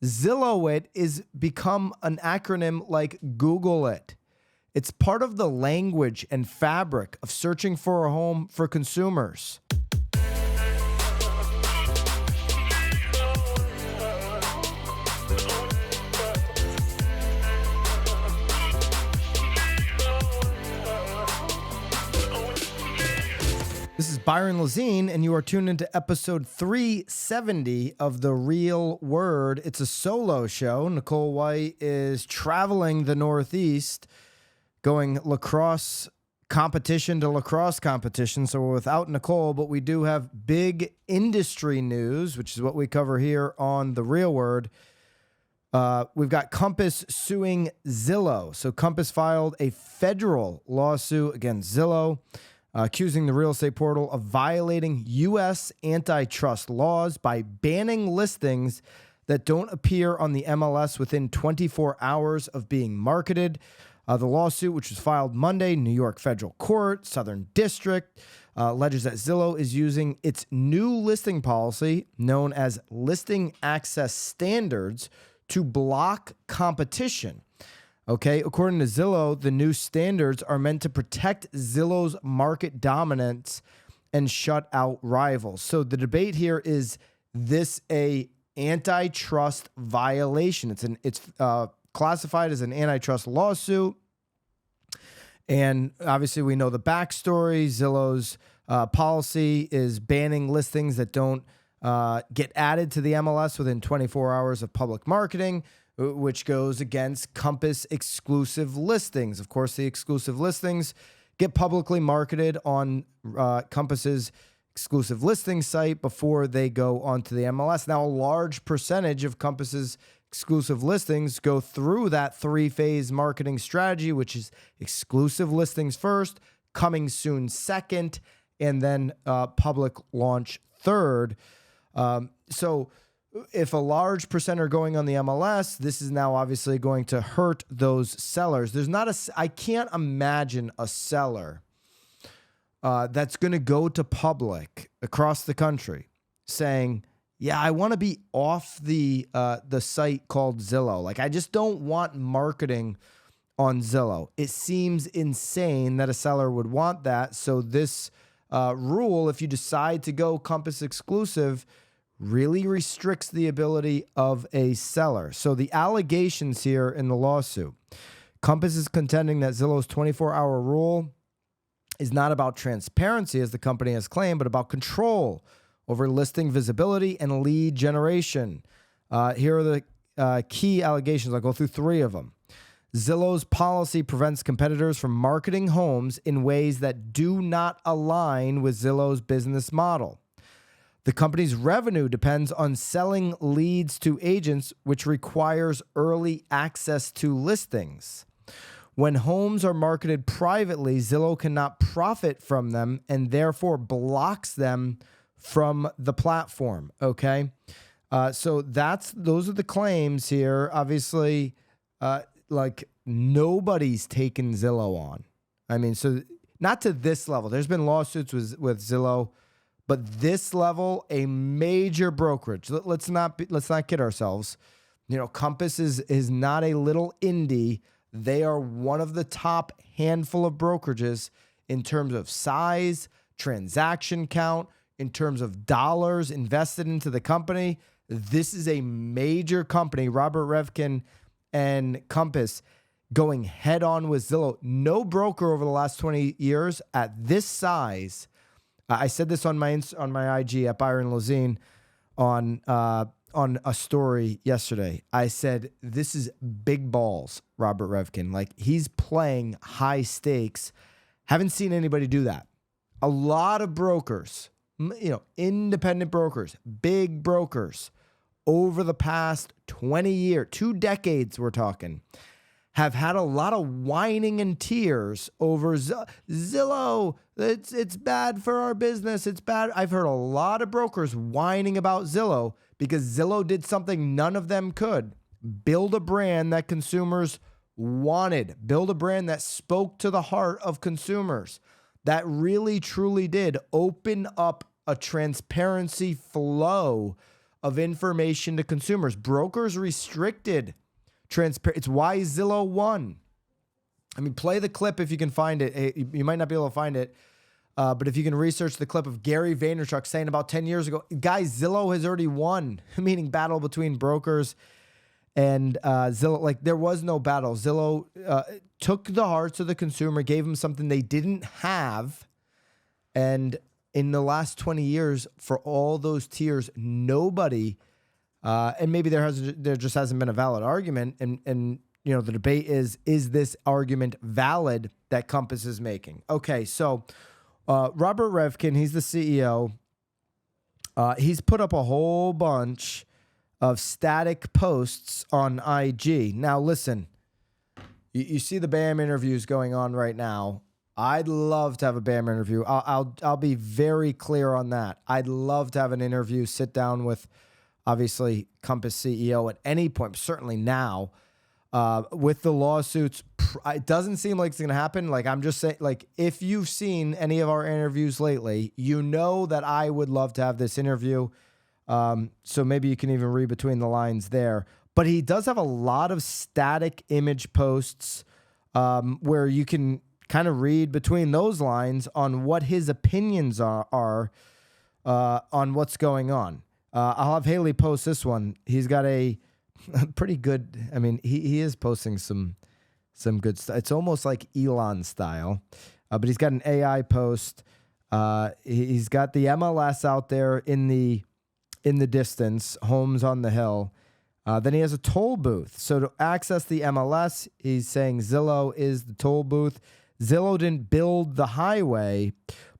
Zillow it is become an acronym like Google it. It's part of the language and fabric of searching for a home for consumers. This is Byron Lazine, and you are tuned into episode 370 of The Real Word. It's a solo show. Nicole White is traveling the Northeast, going lacrosse competition to lacrosse competition. So we're without Nicole, but we do have big industry news, which is what we cover here on The Real Word. We've got Compass suing Zillow. So Compass filed a federal lawsuit against Zillow, accusing the real estate portal of violating U.S. antitrust laws by banning listings that don't appear on the MLS within 24 hours of being marketed. The lawsuit, which was filed Monday, New York Federal Court, Southern District, alleges that Zillow is using its new listing policy, known as Listing Access Standards, to block competition. Okay, according to Zillow, the new standards are meant to protect Zillow's market dominance and shut out rivals. So the debate here is this a antitrust violation? It's classified as an antitrust lawsuit, and obviously we know the backstory. Zillow's policy is banning listings that don't get added to the MLS within 24 hours of public marketing, which goes against Compass exclusive listings. Of course, the exclusive listings get publicly marketed on Compass's exclusive listing site before they go onto the MLS. Now, a large percentage of Compass's exclusive listings go through that three-phase marketing strategy, which is exclusive listings first, coming soon second, and then public launch third. So if a large percent are going on the MLS, this is now obviously going to hurt those sellers. I can't imagine a seller that's going to go to public across the country saying, yeah, I want to be off the site called Zillow. Like, I just don't want marketing on Zillow. It seems insane that a seller would want that. So this rule, if you decide to go Compass exclusive, really restricts the ability of a seller. So the allegations here in the lawsuit, Compass is contending that Zillow's 24-hour rule is not about transparency, as the company has claimed, but about control over listing visibility and lead generation. Here are the key allegations. I'll go through three of them. Zillow's policy prevents competitors from marketing homes in ways that do not align with Zillow's business model. The company's revenue depends on selling leads to agents, which requires early access to listings. When homes are marketed privately, Zillow cannot profit from them and therefore blocks them from the platform. Okay, so those are the claims here. Obviously, like nobody's taken Zillow on. I mean, so not to this level. There's been lawsuits with Zillow. But this level, a major brokerage. Let's not kid ourselves. You know, Compass is not a little indie. They are one of the top handful of brokerages in terms of size, transaction count, in terms of dollars invested into the company. This is a major company. Robert Reffkin and Compass going head on with Zillow. No broker over the last 20 years at this size. I said this on my IG at Byron Lazine on a story yesterday. I said, this is big balls, Robert Reffkin. Like, he's playing high stakes. Haven't seen anybody do that. A lot of brokers, independent brokers, big brokers over the past 20 years, 2 decades we're talking, have had a lot of whining and tears over Zillow. It's bad for our business. It's bad. I've heard a lot of brokers whining about Zillow because Zillow did something none of them could. Build a brand that consumers wanted. Build a brand that spoke to the heart of consumers. That really, truly did open up a transparency flow of information to consumers. Brokers restricted transparent. It's why Zillow won. I mean, play the clip if you can find it. You might not be able to find it, but if you can research the clip of Gary Vaynerchuk saying about 10 years ago, guys, Zillow has already won, meaning battle between brokers and Zillow. Like, there was no battle. Zillow took the hearts of the consumer, gave them something they didn't have, and in the last 20 years, for all those tiers, nobody, and maybe there just hasn't been a valid argument, and you know, the debate is this argument valid that Compass is making? Okay, so Robert Reffkin, he's the CEO. He's put up a whole bunch of static posts on IG. Now, listen, you see the BAM interviews going on right now. I'd love to have a BAM interview. I'll be very clear on that. I'd love to have an interview, sit down with, obviously, Compass CEO at any point, certainly now. With the lawsuits, it doesn't seem like it's going to happen. Like, I'm just saying, like, if you've seen any of our interviews lately, you know that I would love to have this interview. So maybe you can even read between the lines there. But he does have a lot of static image posts where you can kind of read between those lines on what his opinions are on what's going on. I'll have Haley post this one. He's got a pretty good, I mean, he is posting some good stuff. It's almost like Elon style, but he's got an AI post. He's got the MLS out there in the distance, homes on the hill. Then he has a toll booth. So to access the MLS, he's saying Zillow is the toll booth. Zillow didn't build the highway,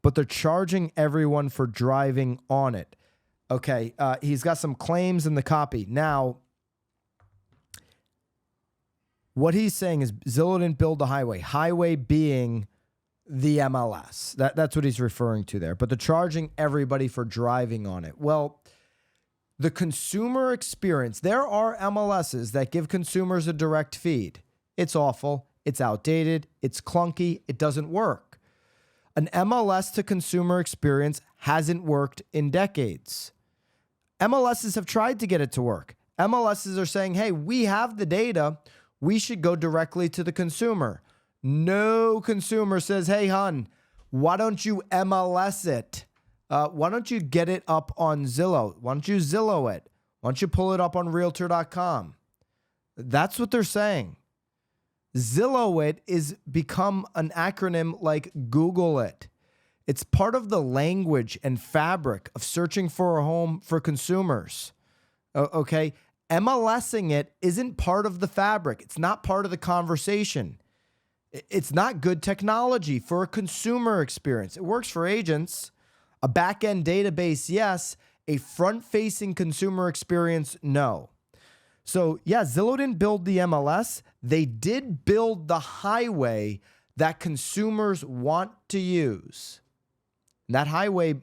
but they're charging everyone for driving on it. Okay, he's got some claims in the copy. Now, what he's saying is Zillow didn't build the highway. Highway being the MLS. That's what he's referring to there. But they're charging everybody for driving on it. Well, the consumer experience, there are MLSs that give consumers a direct feed. It's awful. It's outdated. It's clunky. It doesn't work. An MLS to consumer experience hasn't worked in decades. MLSs have tried to get it to work. MLSs are saying, hey, we have the data. We should go directly to the consumer. No consumer says, hey, hon, why don't you MLS it? Why don't you get it up on Zillow? Why don't you Zillow it? Why don't you pull it up on Realtor.com? That's what they're saying. Zillow it is become an acronym like Google it. It's part of the language and fabric of searching for a home for consumers. Okay? MLSing it isn't part of the fabric. It's not part of the conversation. It's not good technology for a consumer experience. It works for agents. A back-end database, yes. A front-facing consumer experience, no. So, yeah, Zillow didn't build the MLS. They did build the highway that consumers want to use. And that highway,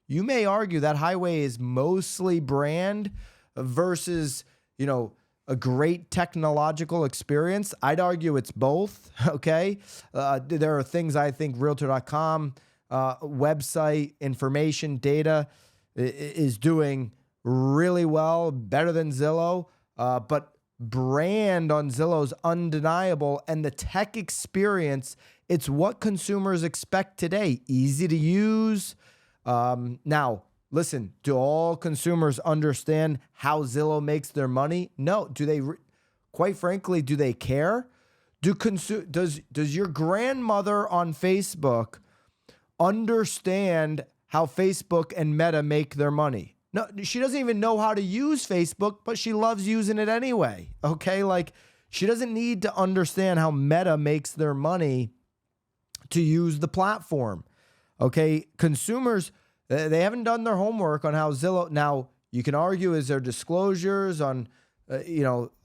you may argue that highway is mostly brand versus, you know, a great technological experience. I'd argue it's both, okay? There are things I think Realtor.com, website, information, data is doing really well, better than Zillow. But brand on Zillow is undeniable. And the tech experience, it's what consumers expect today. Easy to use. Now, listen, do all consumers understand how Zillow makes their money? No. Do they, quite frankly, do they care? Does your grandmother on Facebook understand how Facebook and Meta make their money? No, she doesn't even know how to use Facebook, but she loves using it anyway. Okay, like she doesn't need to understand how Meta makes their money to use the platform. Okay, consumers, they haven't done their homework on how Zillow. Now, you can argue, is there disclosures on,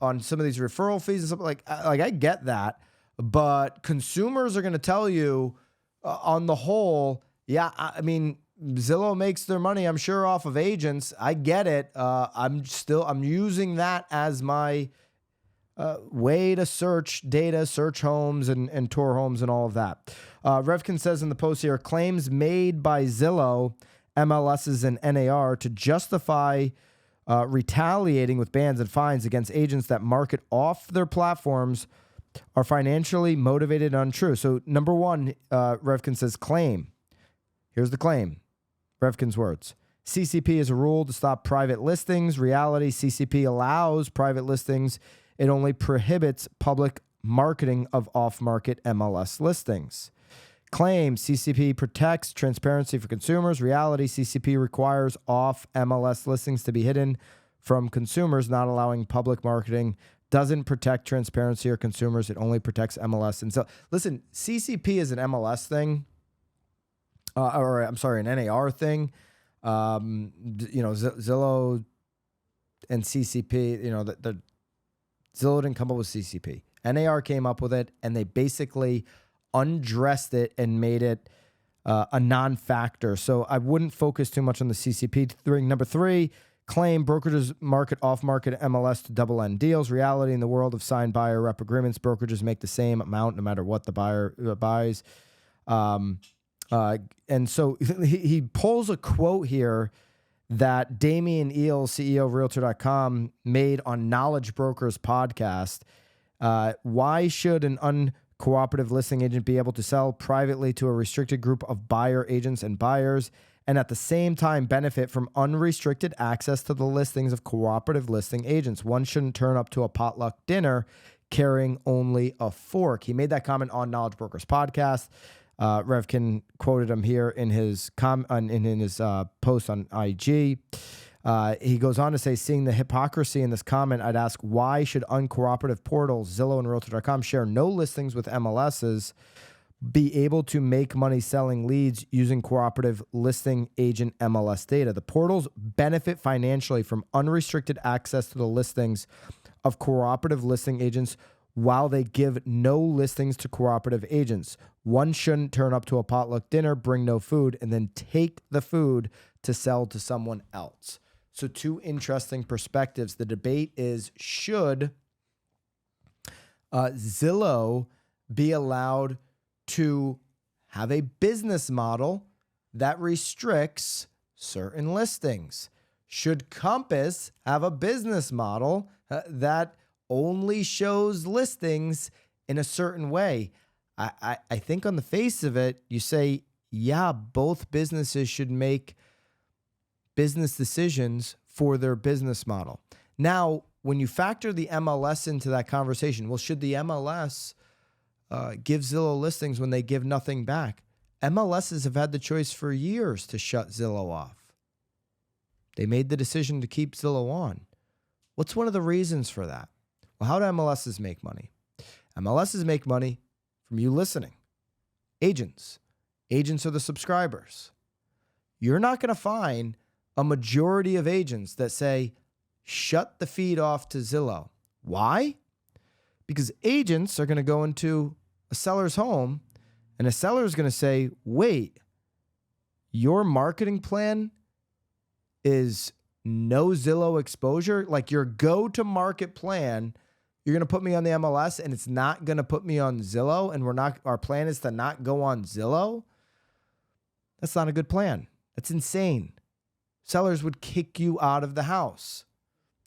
on some of these referral fees and something like I get that, but consumers are going to tell you on the whole, yeah, I mean, Zillow makes their money, I'm sure, off of agents. I get it. I'm using that as my way to search data, search homes and tour homes and all of that. Reffkin says in the post here, claims made by Zillow, MLSs and NAR to justify retaliating with bans and fines against agents that market off their platforms are financially motivated and untrue. So number one, Reffkin says claim. Here's the claim. Reffkin's words. CCP is a rule to stop private listings. Reality, CCP allows private listings. It only prohibits public marketing of off-market MLS listings. Claim, CCP protects transparency for consumers. Reality, CCP requires off-MLS listings to be hidden from consumers, not allowing public marketing. Doesn't protect transparency or consumers. It only protects MLS. And so, listen, CCP is an MLS thing, an NAR thing. Zillow and CCP, the Zillow didn't come up with CCP. NAR came up with it, and they basically undressed it and made it a non-factor. So I wouldn't focus too much on the CCP thing. Number three, claim brokerages market off-market MLS to double-end deals. Reality, in the world of signed buyer rep agreements, brokerages make the same amount no matter what the buyer buys. And so he pulls a quote here that Damian Eel, CEO of Realtor.com, made on Knowledge Brokers podcast. Why should an uncooperative listing agent be able to sell privately to a restricted group of buyer agents and buyers and at the same time benefit from unrestricted access to the listings of cooperative listing agents? One shouldn't turn up to a potluck dinner carrying only a fork. He made that comment on Knowledge Brokers podcast. Reffkin quoted him here in his post on IG. He goes on to say, seeing the hypocrisy in this comment, I'd ask, why should uncooperative portals, Zillow and Realtor.com, share no listings with MLSs, be able to make money selling leads using cooperative listing agent MLS data? The portals benefit financially from unrestricted access to the listings of cooperative listing agents while they give no listings to cooperative agents. One shouldn't turn up to a potluck dinner, bring no food, and then take the food to sell to someone else. So two interesting perspectives. The debate is, should Zillow be allowed to have a business model that restricts certain listings? Should Compass have a business model that only shows listings in a certain way? I think on the face of it, you say, yeah, both businesses should make business decisions for their business model. Now, when you factor the MLS into that conversation, well, should the MLS give Zillow listings when they give nothing back? MLSs have had the choice for years to shut Zillow off. They made the decision to keep Zillow on. What's one of the reasons for that? Well, how do MLSs make money? MLSs make money from you listening. Agents. Agents are the subscribers. You're not going to find a majority of agents that say, shut the feed off to Zillow. Why? Because agents are going to go into a seller's home and a seller is going to say, wait, your marketing plan is no Zillow exposure? Like your go-to-market plan, you're going to put me on the MLS and it's not going to put me on Zillow, and our plan is to not go on Zillow? That's not a good plan. That's insane. Sellers would kick you out of the house.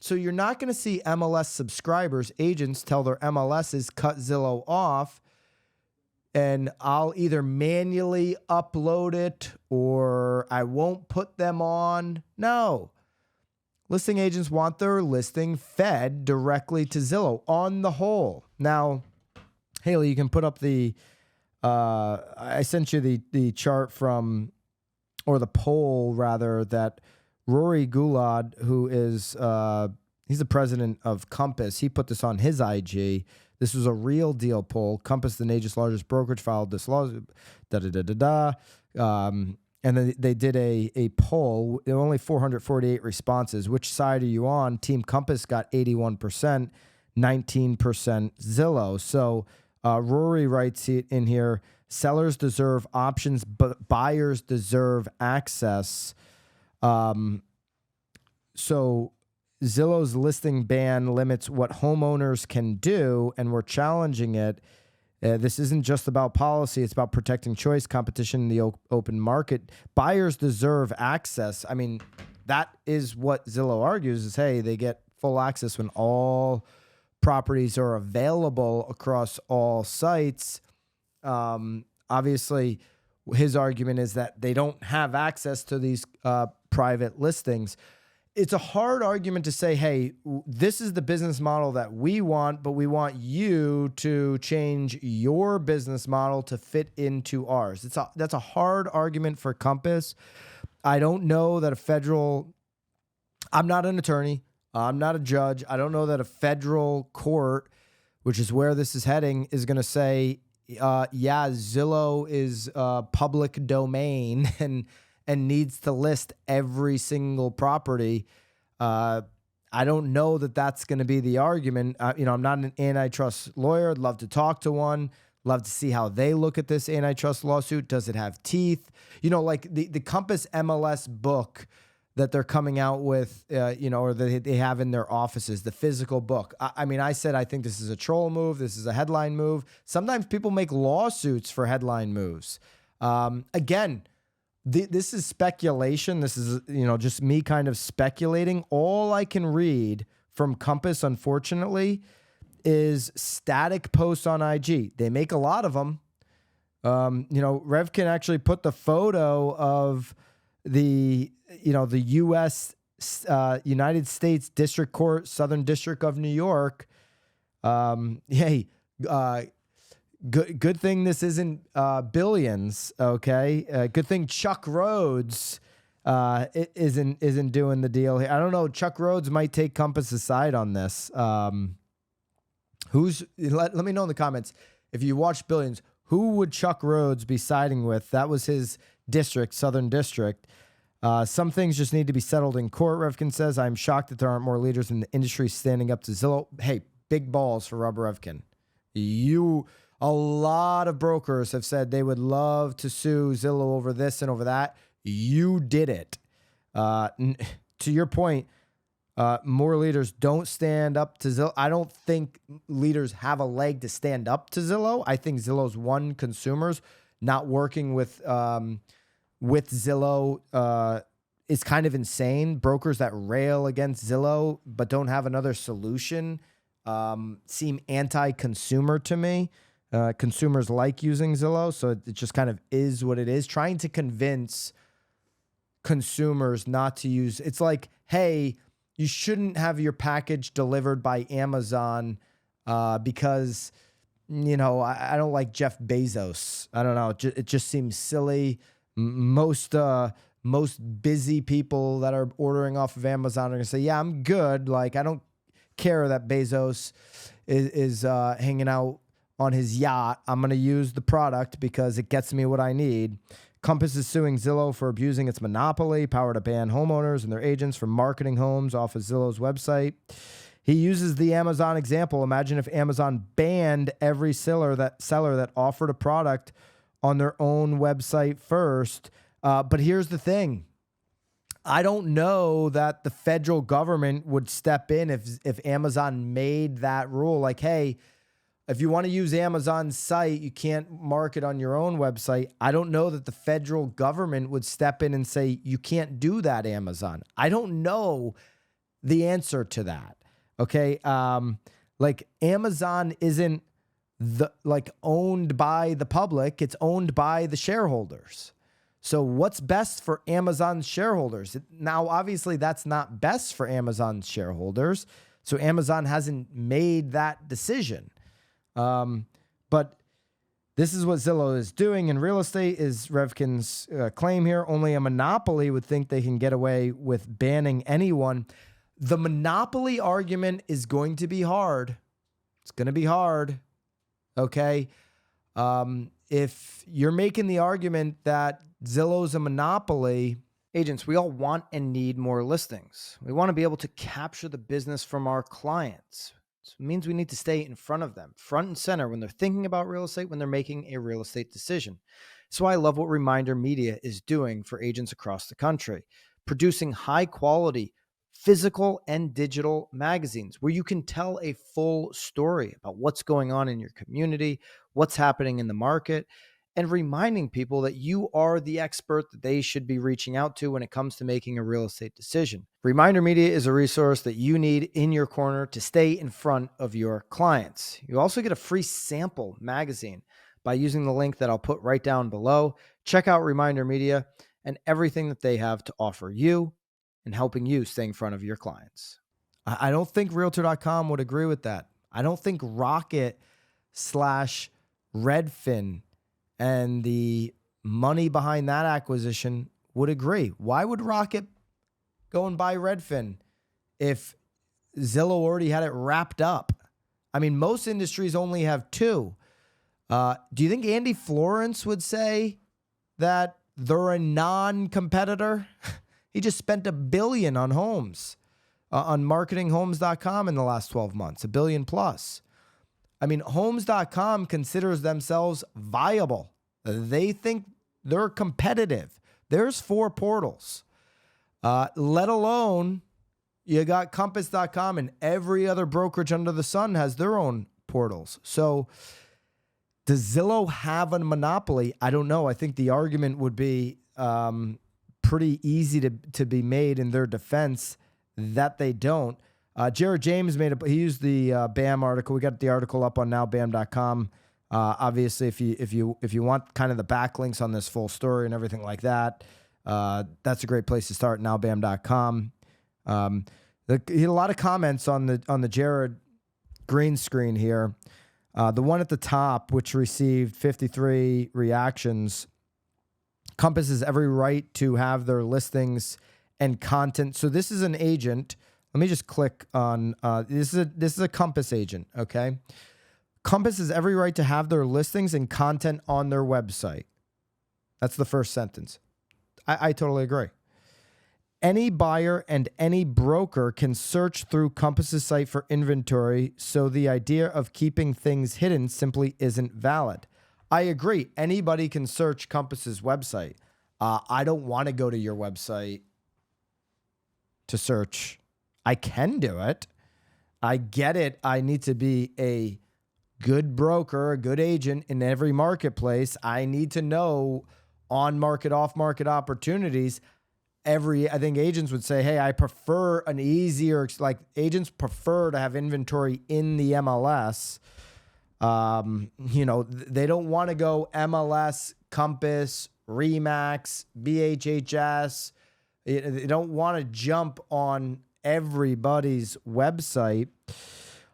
So you're not going to see MLS subscribers, agents, tell their MLSs cut Zillow off, and I'll either manually upload it or I won't put them on. No. Listing agents want their listing fed directly to Zillow on the whole. Now, Haley, you can put up I sent you the chart from, or the poll rather, that Rory Golod, who is, he's the president of Compass, he put this on his IG. This was a RealDeal poll. Compass, the nation's largest brokerage, filed this law. And then they did a poll. There were only 448 responses. Which side are you on? Team Compass got 81%, 19% Zillow. So Rory writes it in here, sellers deserve options, but buyers deserve access. So Zillow's listing ban limits what homeowners can do, and we're challenging it. This isn't just about policy. It's about protecting choice, competition in the open market. Buyers deserve access. I mean, That is what Zillow argues is, hey, they get full access when all properties are available across all sites. Obviously, his argument is that they don't have access to these private listings. It's a hard argument to say, hey, this is the business model that we want, but we want you to change your business model to fit into ours. That's a hard argument for Compass. I don't know that I'm not an attorney. I'm not a judge. I don't know that a federal court, which is where this is heading, is going to say, yeah, Zillow is public domain and needs to list every single property. I don't know that that's going to be the argument. I'm not an antitrust lawyer. I'd love to talk to one. Love to see how they look at this antitrust lawsuit. Does it have teeth? Like the Compass MLS book that they're coming out with, or that they have in their offices, the physical book. I said, I think this is a troll move. This is a headline move. Sometimes people make lawsuits for headline moves. Again, this is speculation. This is, just me kind of speculating. All I can read from Compass, unfortunately, is static posts on IG. They make a lot of them. Revkin actually put the photo of the U.S. United States District Court, Southern District of New York. Hey, good thing this isn't Billions. Okay, good thing Chuck Rhodes isn't doing the deal here. I don't know. Chuck Rhodes might take Compass's side on this. Let me know in the comments if you watch Billions. Who would Chuck Rhodes be siding with? That was his district, Southern District. Some things just need to be settled in court, Revkin says. I'm shocked that there aren't more leaders in the industry standing up to Zillow. Hey, big balls for Rob Revkin. A lot of brokers have said they would love to sue Zillow over this and over that. You did it. To your point, more leaders don't stand up to Zillow. I don't think leaders have a leg to stand up to Zillow. I think Zillow's won consumers. Not working with Zillow is kind of insane. Brokers that rail against Zillow but don't have another solution seem anti-consumer to me. Consumers like using Zillow, so it just kind of is what it is. Trying to convince consumers not to use, it's like, hey, you shouldn't have your package delivered by Amazon because, I don't like Jeff Bezos. I don't know. It just seems silly. Most busy people that are ordering off of Amazon are going to say, yeah, I'm good. Like, I don't care that Bezos is hanging out on his yacht. I'm going to use the product because it gets me what I need. Compass is suing Zillow for abusing its monopoly power to ban homeowners and their agents from marketing homes off of Zillow's website. He uses the Amazon example. Imagine if Amazon banned every seller that offered a product on their own website first. But here's the thing. I don't know that the federal government would step in if Amazon made that rule. Like, hey, if you want to use Amazon's site, you can't market on your own website. I don't know that the federal government would step in and say, you can't do that, Amazon. I don't know the answer to that. Okay. Like Amazon isn't owned by the public. It's owned by the shareholders. So what's best for Amazon's shareholders? Now, obviously that's not best for Amazon's shareholders. So Amazon hasn't made that decision. But this is what Zillow is doing in real estate, is Revkin's claim here. Only a monopoly would think they can get away with banning anyone. The monopoly argument is going to be hard. It's going to be hard. Okay. If you're making the argument that Zillow's a monopoly, agents, we all want and need more listings. We want to be able to capture the business from our clients. So it means we need to stay in front of them, front and center when they're thinking about real estate, when they're making a real estate decision. So I love what Reminder Media is doing for agents across the country, producing high quality physical and digital magazines where you can tell a full story about what's going on in your community, what's happening in the market, and reminding people that you are the expert that they should be reaching out to when it comes to making a real estate decision. Reminder Media is a resource that you need in your corner to stay in front of your clients. You also get a free sample magazine by using the link that I'll put right down below. Check out Reminder Media and everything that they have to offer you and helping you stay in front of your clients. I don't think Realtor.com would agree with that. I don't think Rocket/Redfin and the money behind that acquisition would agree. Why would Rocket go and buy Redfin if Zillow already had it wrapped up? I mean, most industries only have two. Do you think Andy Florence would say that they're a non-competitor? He just spent $1 billion on homes, on marketing Homes.com in the last 12 months, $1 billion plus. I mean, Homes.com considers themselves viable. They think they're competitive. There's 4 portals, let alone you got Compass.com, and every other brokerage under the sun has their own portals. So does Zillow have a monopoly? I don't know. I think the argument would be pretty easy to be made in their defense that they don't. Jared James he used the BAM article. We got the article up on nowbam.com. Obviously, if you want kind of the backlinks on this full story and everything like that, that's a great place to start. Nowbam.com. He had a lot of comments on the Jared green screen here. The one at the top, which received 53 reactions, Compass has every right to have their listings and content. So this is an agent. Let me just click on, this is a Compass agent, okay? Compass has every right to have their listings and content on their website. That's the first sentence. I totally agree. Any buyer and any broker can search through Compass's site for inventory, so the idea of keeping things hidden simply isn't valid. I agree. Anybody can search Compass's website. I don't want to go to your website to search. I can do it. I get it. I need to be a good broker, a good agent in every marketplace. I need to know on-market, off-market opportunities. I think agents would say, hey, I prefer an easier, like agents prefer to have inventory in the MLS. They don't want to go MLS, Compass, Remax, BHHS. They don't want to jump on everybody's website.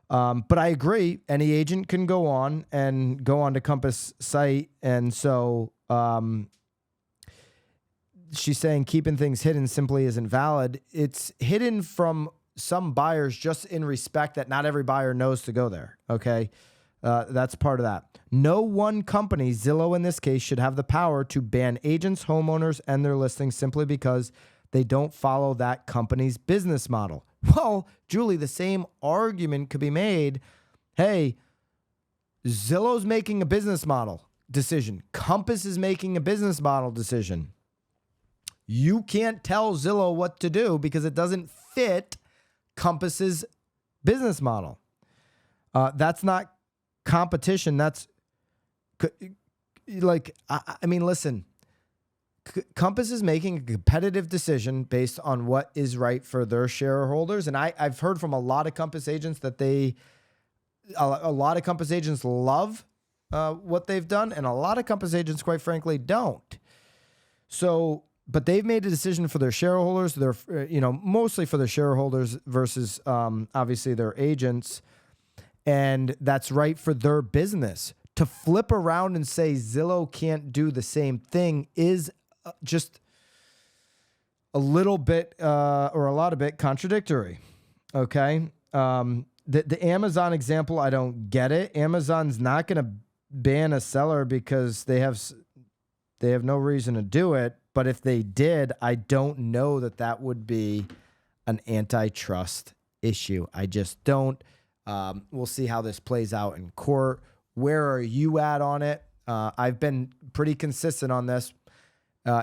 But I agree. Any agent can go on to Compass site. And so she's saying keeping things hidden simply isn't valid. It's hidden from some buyers just in respect that not every buyer knows to go there. Okay. That's part of that. No one company, Zillow in this case, should have the power to ban agents, homeowners, and their listings simply because they don't follow that company's business model. Well, Julie, the same argument could be made. Hey, Zillow's making a business model decision. Compass is making a business model decision. You can't tell Zillow what to do because it doesn't fit Compass's business model. That's not competition. That's listen, Compass is making a competitive decision based on what is right for their shareholders. And I've heard from a lot of Compass agents that a lot of Compass agents love what they've done, and a lot of Compass agents, quite frankly, don't. So, but they've made a decision for their shareholders. They're, mostly for their shareholders versus obviously their agents. And that's right for their business. To flip around and say Zillow can't do the same thing is just a little bit or a lot of bit contradictory. Okay. The Amazon example, I don't get it. Amazon's not going to ban a seller because they have no reason to do it. But if they did, I don't know that would be an antitrust issue. I just don't. We'll see how this plays out in court. Where are you at on it? I've been pretty consistent on this.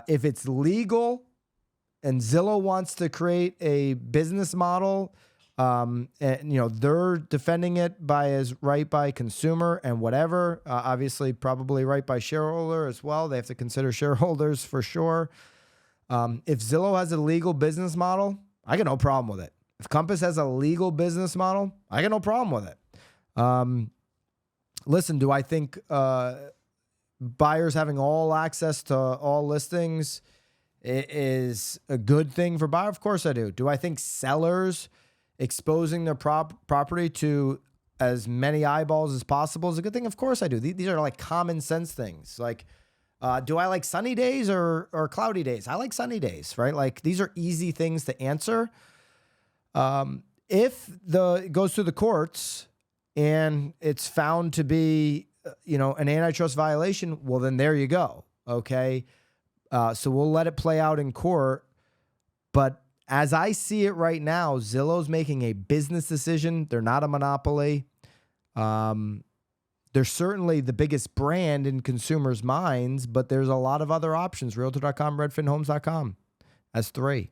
If it's legal and Zillow wants to create a business model And, they're defending it as right by consumer and whatever. Obviously, probably right by shareholder as well. They have to consider shareholders for sure. If Zillow has a legal business model, I got no problem with it. If Compass has a legal business model, I got no problem with it. Listen, do I think buyers having all access to all listings is a good thing for buyers? Of course I do. Do I think sellers exposing their property to as many eyeballs as possible is a good thing? Of course I do. These are like common sense things. Like, do I like sunny days or cloudy days? I like sunny days, right? Like, these are easy things to answer. If it goes through the courts and it's found to be, an antitrust violation, well, then there you go. Okay. So we'll let it play out in court. But as I see it right now, Zillow's making a business decision. They're not a monopoly. They're certainly the biggest brand in consumers' minds, but there's a lot of other options. Realtor.com, RedfinHomes.com. That's 3.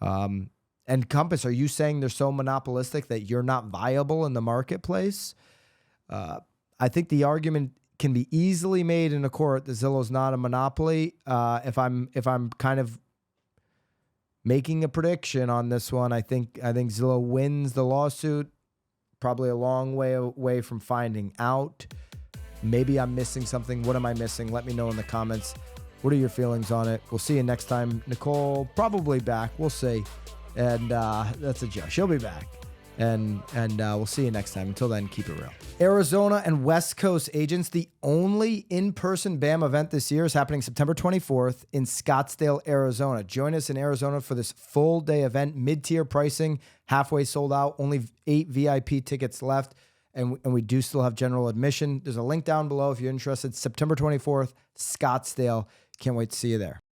And Compass, are you saying they're so monopolistic that you're not viable in the marketplace? I think the argument can be easily made in a court that Zillow's not a monopoly. If I'm kind of making a prediction on this one, I think Zillow wins the lawsuit. Probably a long way away from finding out. Maybe I'm missing something. What am I missing? Let me know in the comments. What are your feelings on it? We'll see you next time. Nicole probably back. We'll see. And that's a joke. She'll be back. And we'll see you next time. Until then, keep it real. Arizona and West Coast agents, the only in-person BAM event this year is happening September 24th in Scottsdale, Arizona. Join us in Arizona for this full-day event, mid-tier pricing, halfway sold out, only 8 VIP tickets left, and we do still have general admission. There's a link down below if you're interested. September 24th, Scottsdale. Can't wait to see you there.